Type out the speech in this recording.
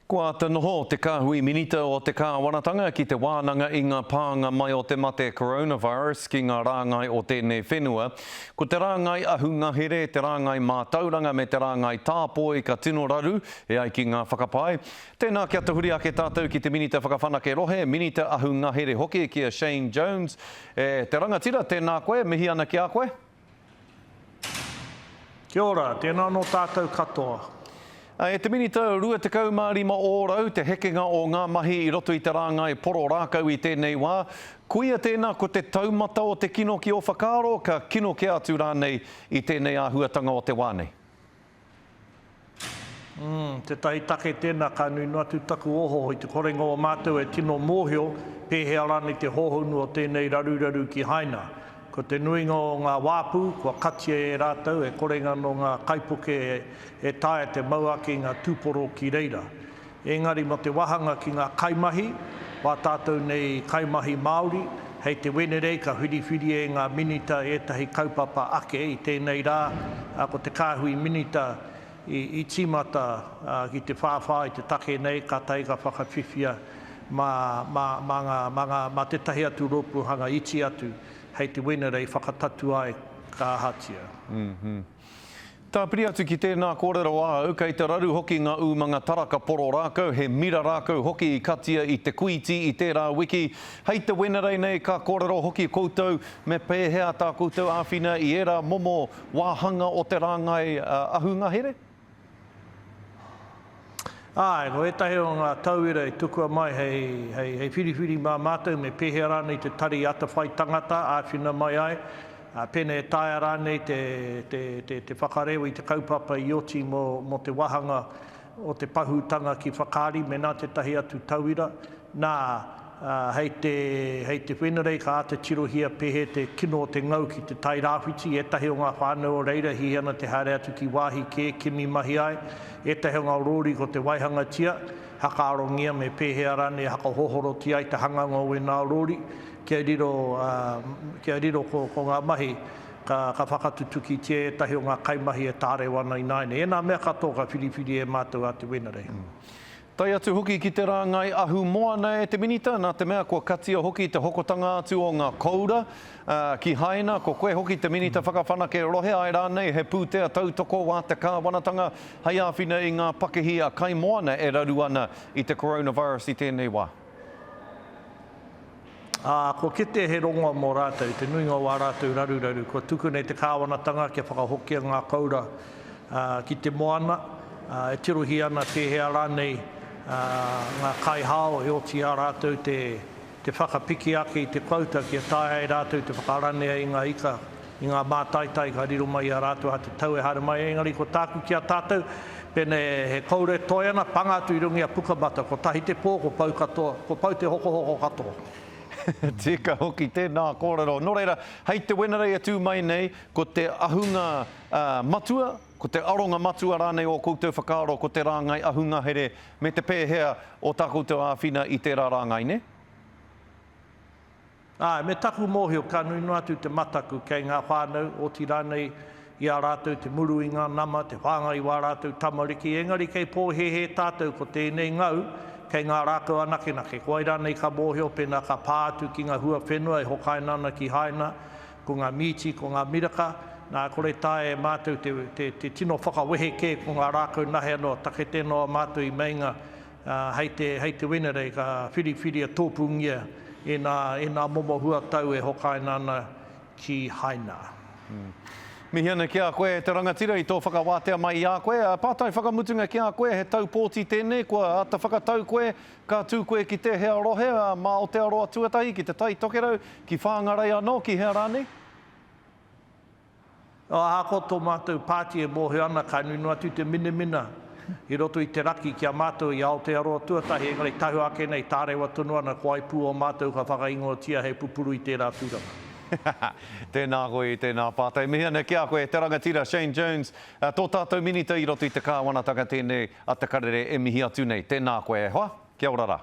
Kua te noho te kāhui minita o te kāwanatanga ki te wānanga i ngā pānga mai o te mate coronavirus ki ngā rāngai o tēnei whenua. Ko te rāngai ahungahere, te rāngai mātauranga me te rāngai tāpoi ka tino raru e ai ki ngā whakapai. Tēnā kia te huri ake tātou ki te minita whakawhanake rohe, minita ahungahere hoki ki a Shane Jones. Te rangatira, tēnā koe, mihi ana ki a koe? Kia ora, tēnā no tātou katoa. E te minita 25 ōrau, te hekenga o ngā mahi i roto i te rāngai poro rākau i tēnei wā. Kuia tēnā ko te taumata o te kino ki o whakaaro, ka kino ki atu rānei i tēnei āhuatanga o te wānei? Te tahi tēnā ka nui atu taku oho i te korenga o mātou e tino mōhio, pēhea rānei te hohonu o tēnei raru ki haina. Ko te nuinga o ngā wāpū, kua katia e rātou, e korenga no ngā kaipuke e tae te mauake ngā tūporo ki reira. Engari mo te wahanga ki ngā kaimahi, wā tātou nei kaimahi Māori, hei te wenerei ka whiriwhiri e ngā minita e tahi kaupapa ake i tēnei rā, ko te kāhui minita i tīmata ki te whāwhā i te take nei, ka taiga whakawhiwhia ma te tahi atu ropuhanga iti atu, hei te wenerei whakatatu ai ka hatia. Tā piri atu ki tēnā kōrero āu, kei te raru hoki ngā umanga taraka poro rākau, he mira rākau hoki i katia i te kuiti i tērā wiki. Hei te wenerei nei ka kōrero hoki koutou me pēhea tā koutou āwhina i era momo wāhanga o te rāngai ahungahere? Ai, ko etahi o ngā tauira i tukua mai hei whiriwhiri mā mātou me pēhea rānei te tari ata whai tangata, āwhina mai ai. Pēne e taia rānei te whakarewa i te kaupapa i oti mo te wahanga o te pahutanga ki whakaari me nā te tahi atu tauira. Nā, hei te whenerei ka ate tirohia pehe te kino o te ngau ki te tai rāwhiti, etahi o ngā whānau o reira hi ana te haere atu ki wāhi ke, kimi mahi ai, etahi o ngā rōri ko te waihanga tia, hakarongia me pēhea rānei haka hohoro ti ai te hanganga o e nā rōri, kia riro ko ngā mahi ka whakatutuki te etahi o ngā kaimahi e tāre wana i naine. E nā mea katoa ka whiriwhiri e mātou a te wenerei. Tai atu hoki ki te rāngai ahu moana e te minita, nā te mea kua katia hoki te hokotanga atu o ngā koura ki haina, ko koe hoki te minita whakawhanake rohe ai rānei, he pūtea tautoko wā te kāwanatanga, hei āwhina i ngā pakehi a kai moana e raru ana i te coronavirus i tēnei wā. Ko kete he rongoa mō rātou, te nuinga wā rātou raru, ko tuku nei te kāwanatanga kia whakahokia ngā koura ki te moana, e tirohi ana pēhea rānei ngā kai hao e oti a rātou te whakapiki ake i te kauta kia tae ai rātou te whakaranea i ngā ika, i ngā mātaitai ka riro mai a rātou a te tau e hara mai. Engari ko tāku kia tātou, pēne he kaure toi ana, pangatu i rungi a pukamata, ko tahi te pō, ko pau katoa, ko pau te hoko katoa. Tika hoki tēnā kōrero. Nō reira, hei te wenerei atu mai nei, ko te ahunga matua, ko te aronga matua rānei o koutou whakaaro, ko te rāngai ahunga here, me te pēhea o tā koutou āwhina i tērā rāngai, ne? Me taku mōhio ka nui atu te mataku kei ngā whānau, oti rānei i a rātou te muru i ngā nama, te whāngai wā rātou tamariki. Engari kei pōhehe tātou ko tēnei ngau, kei ngā rākau anake. Ko ai rānei ka mōhio pēnā ka pātu ki ngā hua whenua e hokainana ki haina, ko ngā miti, ko ngā miraka. Nā kore tae mātou te tino whakawehe ke ko ngā rākau nahe anō, take tēnō mātou i meinga hei te wenerei ka whiriwhiri a tōpungia e nā momo hua tau e hokainana ki haina. Mihi ana ki a koe te rangatira i tō whakawātea mai i a koe. Pātai whakamutunga ki a koe, he tau pōti tēnei, kua ata whakatau koe, ka tū koe ki te hea rohe, mā o te aroa tuatahi, ki te tai tokerau, ki whāngarei anō, ki hea rānei? Hako tō mātou pāti e mōhio ana ka nui atu te minimina i roto i te raki ki a mātou i Aotearoa tuatahi, engari tahu ake nei tārewa tonu ana ko ai pū o mātou ka whakaingotia hei pupuru i tērā tūranga. Tēnā koe i tēnā pātai. Mihi ana ki a koe, te rangatira Shane Jones, tō tātou minita i roto i te kāwanatanga tēnei a te karere e mihi atu nei. Tēnā koe e hoa, kia ora rā.